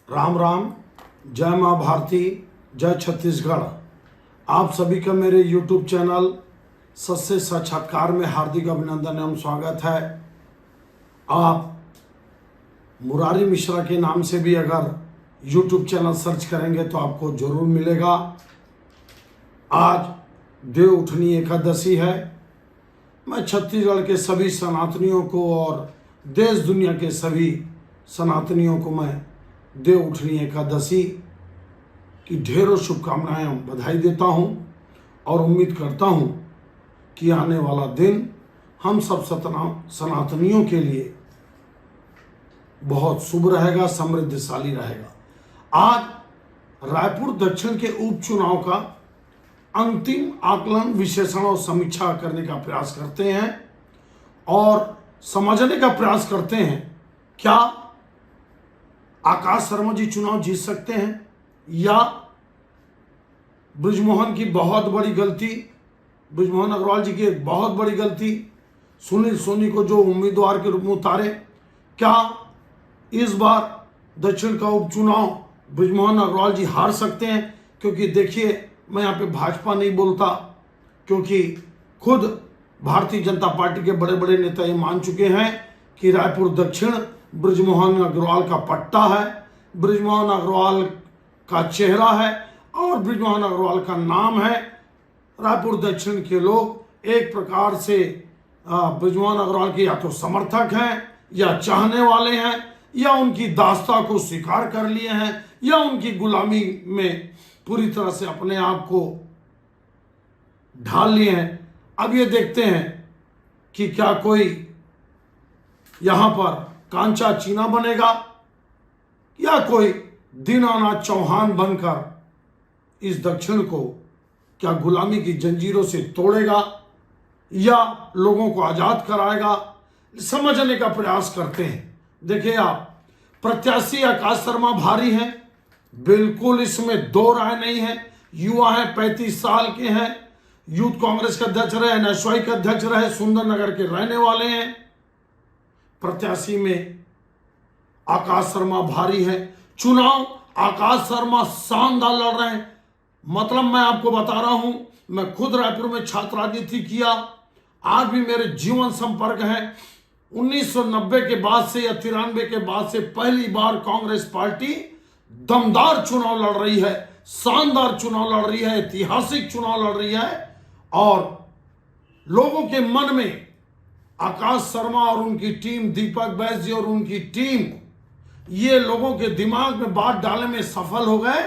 राम राम, जय माँ भारती, जय छत्तीसगढ़। आप सभी का मेरे YouTube चैनल सत्य साक्षात्कार में हार्दिक अभिनंदन एवं स्वागत है। आप मुरारी मिश्रा के नाम से भी अगर YouTube चैनल सर्च करेंगे तो आपको जरूर मिलेगा। आज देव उठनी एकादशी है। मैं छत्तीसगढ़ के सभी सनातनियों को और देश दुनिया के सभी सनातनियों को मैं देव उठनी एकादशी की ढेरों शुभकामनाएं एवं बधाई देता हूं और उम्मीद करता हूं कि आने वाला दिन हम सब सनातनियों के लिए बहुत शुभ रहेगा, समृद्धशाली रहेगा। आज रायपुर दक्षिण के उपचुनाव का अंतिम आकलन, विश्लेषण और समीक्षा करने का प्रयास करते हैं और समझने का प्रयास करते हैं क्या आकाश शर्मा जी चुनाव जीत सकते हैं या बृजमोहन की बहुत बड़ी गलती, बृजमोहन अग्रवाल जी की एक बहुत बड़ी गलती, सुनील सोनी को जो उम्मीदवार के रूप में उतारे, क्या इस बार दक्षिण का उपचुनाव बृजमोहन अग्रवाल जी हार सकते हैं? क्योंकि देखिए, मैं यहाँ पे भाजपा नहीं बोलता क्योंकि खुद भारतीय जनता पार्टी के बड़े बड़े नेता ये मान चुके हैं कि रायपुर दक्षिण बृजमोहन अग्रवाल का पट्टा है, बृजमोहन अग्रवाल का चेहरा है और बृजमोहन अग्रवाल का नाम है। रायपुर दक्षिण के लोग एक प्रकार से बृजमोहन अग्रवाल के या तो समर्थक हैं या चाहने वाले हैं या उनकी दास्ता को स्वीकार कर लिए हैं या उनकी गुलामी में पूरी तरह से अपने आप को ढाल लिए हैं। अब ये देखते हैं कि क्या कोई यहां पर कांचा चीना बनेगा या कोई दीनानाथ चौहान बनकर इस दक्षिण को क्या गुलामी की जंजीरों से तोड़ेगा या लोगों को आजाद कराएगा। समझने का प्रयास करते हैं। देखिए, आप प्रत्याशी आकाश शर्मा भारी हैं, बिल्कुल इसमें दो राय नहीं है। युवा है, 35 साल के हैं, यूथ कांग्रेस के अध्यक्ष रहे, एनएसवाई के अध्यक्ष रहे, सुंदरनगर के रहने वाले हैं। प्रत्याशी में आकाश शर्मा भारी है। चुनाव आकाश शर्मा शानदार लड़ रहे हैं। मतलब मैं आपको बता रहा हूं, मैं खुद रायपुर में छात्र राजनीति किया, आज भी मेरे जीवन संपर्क है। 1990 के बाद से या 93 के बाद से पहली बार कांग्रेस पार्टी दमदार चुनाव लड़ रही है, शानदार चुनाव लड़ रही है, ऐतिहासिक चुनाव लड़ रही है और लोगों के मन में आकाश शर्मा और उनकी टीम, दीपक बैस जी और उनकी टीम, ये लोगों के दिमाग में बात डालने में सफल हो गए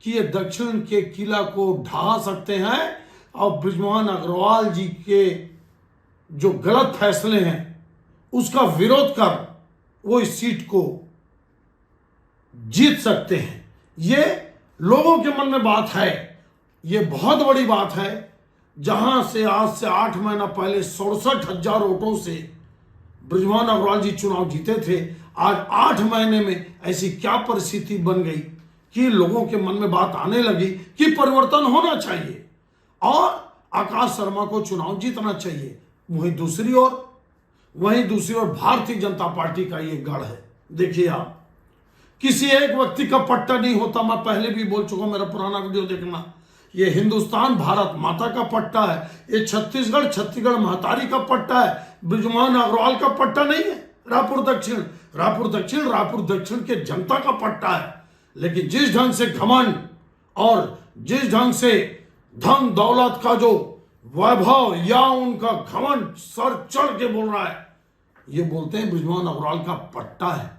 कि ये दक्षिण के किला को ढहा सकते हैं और बृजमोहन अग्रवाल जी के जो गलत फैसले हैं उसका विरोध कर वो इस सीट को जीत सकते हैं। ये लोगों के मन में बात है, ये बहुत बड़ी बात है। जहां से आज से 8 महीना पहले 67,000 वोटों से बृजमोहन अग्रवाल जी चुनाव जीते थे, आज 8 महीने में ऐसी क्या परिस्थिति बन गई कि लोगों के मन में बात आने लगी कि परिवर्तन होना चाहिए और आकाश शर्मा को चुनाव जीतना चाहिए। वहीं दूसरी ओर भारतीय जनता पार्टी का ये गढ़ है। देखिए, आप किसी एक व्यक्ति का पट्टा नहीं होता। मैं पहले भी बोल चुका हूं, मेरा पुराना वीडियो देखना। ये हिंदुस्तान भारत माता का पट्टा है, ये छत्तीसगढ़ महतारी का पट्टा है, बृजमोहन अग्रवाल का पट्टा नहीं है। रायपुर दक्षिण के जनता का पट्टा है। लेकिन जिस ढंग से घमंड और जिस ढंग से धन दौलत का जो वैभव या उनका घमंड सर चढ़ के बोल रहा है, ये बोलते हैं बृजमोहन अग्रवाल का पट्टा है।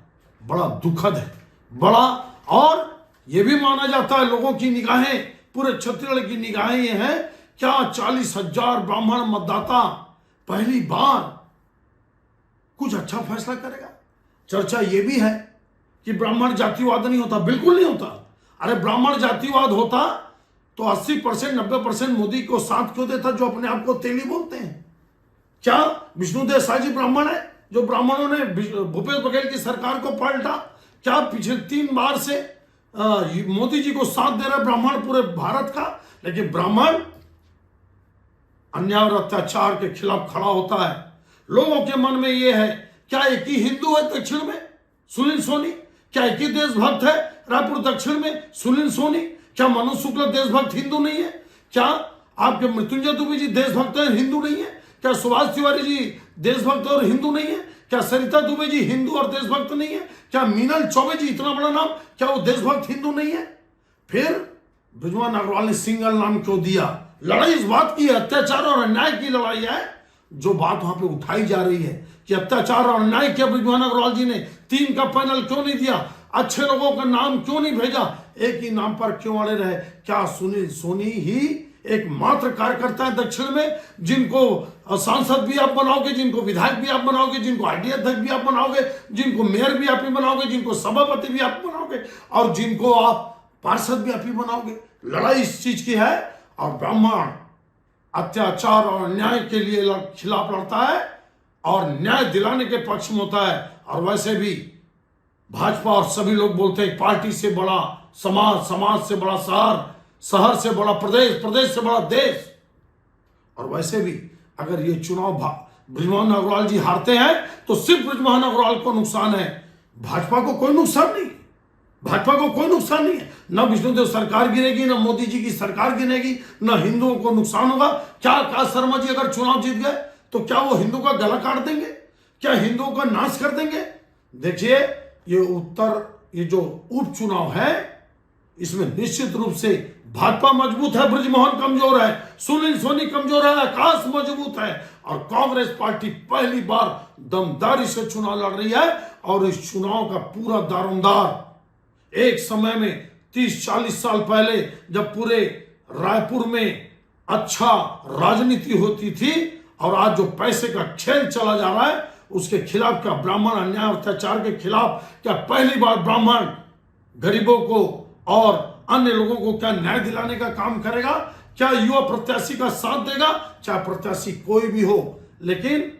बड़ा दुखद है, बड़ा। और ये भी माना जाता है, लोगों की निगाहें, पूरे छत्तीसगढ़ की निगाहें ये हैं, क्या 40,000 ब्राह्मण मतदाता पहली बार कुछ अच्छा फैसला करेगा? चर्चा ये भी है कि ब्राह्मण जातिवाद नहीं होता, बिल्कुल नहीं होता। अरे ब्राह्मण जातिवाद होता तो 80% 90% मोदी को साथ क्यों देता, जो अपने आप को तेली बोलते हैं? क्या विष्णुदेव साय जी ब्राह्मण है जो ब्राह्मणों ने भूपेश बघेल की सरकार को पलटा? क्या पिछले 3 बार से मोदी जी को साथ दे रहा ब्राह्मण पूरे भारत का? लेकिन ब्राह्मण अन्याय और अत्याचार के खिलाफ खड़ा होता है। लोगों के मन में यह है, क्या एक ही हिंदू है दक्षिण में? सुनील सोनी क्या एक ही देशभक्त है? रायपुर दक्षिण में सुनील सोनी? क्या मनोज शुक्ला देशभक्त हिंदू नहीं है? क्या आपके मृत्युंजय दुबे जी देशभक्त हैं, हिंदू नहीं है? क्या सुभाष तिवारी जी देशभक्त और हिंदू नहीं है? क्या सरिता दुबे जी हिंदू और देशभक्त नहीं है? क्या मीनल चौबे जी, इतना बड़ा नाम, क्या वो देशभक्त हिंदू नहीं है? फिर बृजमोहन अग्रवाल ने सिंगल नाम क्यों दिया? लड़ाई इस बात की है, अत्याचार और अन्याय की लड़ाई है। जो बात वहां पे उठाई जा रही है कि अत्याचार और अन्याय किया बृजमोहन अग्रवाल जी ने, 3 का पैनल क्यों नहीं दिया, अच्छे लोगों का नाम क्यों नहीं भेजा, एक ही नाम पर क्यों अड़े रहे? क्या सुनील सोनी ही एकमात्र कार्यकर्ता है दक्षिण में जिनको सांसद भी आप बनाओगे, जिनको विधायक भी आप बनाओगे, जिनको आईडी अध्यक्ष भी आप बनाओगे, जिनको मेयर भी आप ही बनाओगे, जिनको सभापति भी आप बनाओगे और जिनको आप पार्षद भी आप ही बनाओगे? लड़ाई इस चीज की है। और ब्राह्मण अत्याचार और अन्याय के लिए खिलाफ लड़ता है और न्याय दिलाने के पक्ष में होता है। और वैसे भी भाजपा और सभी लोग बोलते हैं पार्टी से बड़ा समाज, समाज से बड़ा शहर, शहर से बड़ा प्रदेश, प्रदेश से बड़ा देश। और वैसे भी अगर ये चुनाव बृजमोहन अग्रवाल जी हारते हैं तो सिर्फ बृजमोहन अग्रवाल को नुकसान है, भाजपा को कोई नुकसान नहीं। भाजपा को कोई नुकसान नहीं है, न विष्णुदेव सरकार गिरेगी, न मोदी जी की सरकार गिरेगी, न हिंदुओं को नुकसान होगा। क्या आकाश शर्मा जी अगर चुनाव जीत गए तो क्या वो हिंदू का गला काट देंगे? क्या हिंदुओं का नाश कर देंगे? देखिए ये जो उपचुनाव है इसमें निश्चित रूप से भाजपा मजबूत है, बृजमोहन कमजोर है, सुनील सोनी कमजोर है, आकाश मजबूत है और कांग्रेस पार्टी पहली बार दमदारी से चुनाव लड़ रही है। और इस चुनाव का पूरा दारोमदार एक समय में 30-40 साल पहले जब पूरे रायपुर में अच्छा राजनीति होती थी और आज जो पैसे का खेल चला जा रहा है उसके खिलाफ क्या ब्राह्मण अन्याय अत्याचार के खिलाफ क्या पहली बार ब्राह्मण गरीबों को और अन्य लोगों को क्या न्याय दिलाने का काम करेगा? क्या युवा प्रत्याशी का साथ देगा? चाहे प्रत्याशी कोई भी हो, लेकिन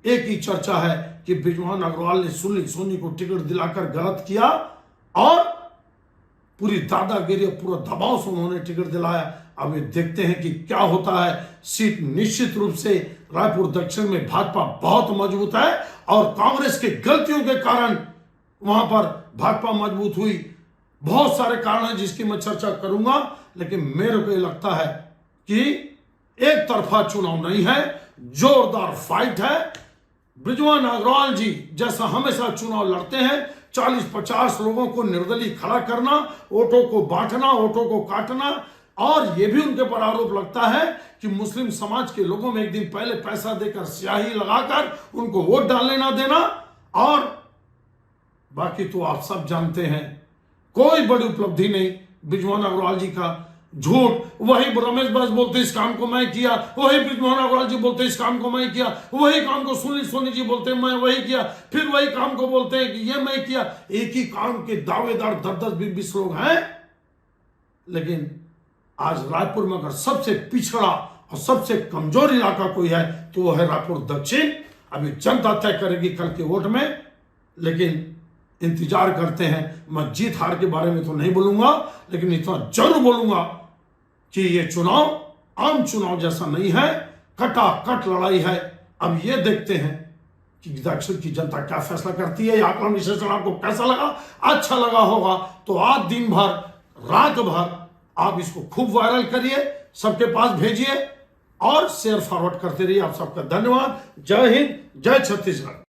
एक ही चर्चा है कि बृजमोहन अग्रवाल ने सुनील सोनी को टिकट दिलाकर गलत किया और पूरी दादागिरी और पूरा दबाव से उन्होंने टिकट दिलाया। अब ये देखते हैं कि क्या होता है। सीट निश्चित रूप से रायपुर दक्षिण में भाजपा बहुत मजबूत है और कांग्रेस की गलतियों के कारण वहां पर भाजपा मजबूत हुई। बहुत सारे कारण हैं जिसकी मैं चर्चा करूंगा, लेकिन मेरे को ये लगता है कि एक तरफा चुनाव नहीं है, जोरदार फाइट है। बृजमोहन अग्रवाल जी जैसा हमेशा चुनाव लड़ते हैं, 40-50 लोगों को निर्दलीय खड़ा करना, वोटों को बांटना, वोटों को काटना, और यह भी उनके पर आरोप लगता है कि मुस्लिम समाज के लोगों में एक दिन पहले पैसा देकर स्याही लगाकर उनको वोट डालने ना देना। और बाकी तो आप सब जानते हैं, कोई बड़ी उपलब्धि नहीं बृजमोहन अग्रवाल जी का। झूठ, वही रमेश बस बोलते इस काम को मैं किया, वही बृजमोहन अग्रवाल जी बोलते इस काम को मैं किया, वही काम को सुनील सोनी जी बोलते मैं वही किया, फिर वही काम को बोलते हैं कि ये मैं किया। एक ही काम के दावेदार 10-10-20 लोग हैं। लेकिन आज रायपुर में अगर सबसे पिछड़ा और सबसे कमजोर इलाका कोई है तो वो है रायपुर दक्षिण। अभी जनता तय करेगी कल के वोट में, लेकिन इंतजार करते हैं। मैं जीत हार के बारे में तो नहीं बोलूंगा, लेकिन इतना जरूर बोलूंगा कि ये चुनाव आम चुनाव जैसा नहीं है, कटाकट लड़ाई है। अब ये देखते हैं कि दक्षिण की जनता क्या फैसला करती है। आकलन विश्लेषण आपको कैसा लगा? अच्छा लगा होगा तो आज दिन भर रात भर आप इसको खूब वायरल करिए, सबके पास भेजिए और शेयर फॉरवर्ड करते रहिए। आप सबका धन्यवाद। जय हिंद, जय छत्तीसगढ़।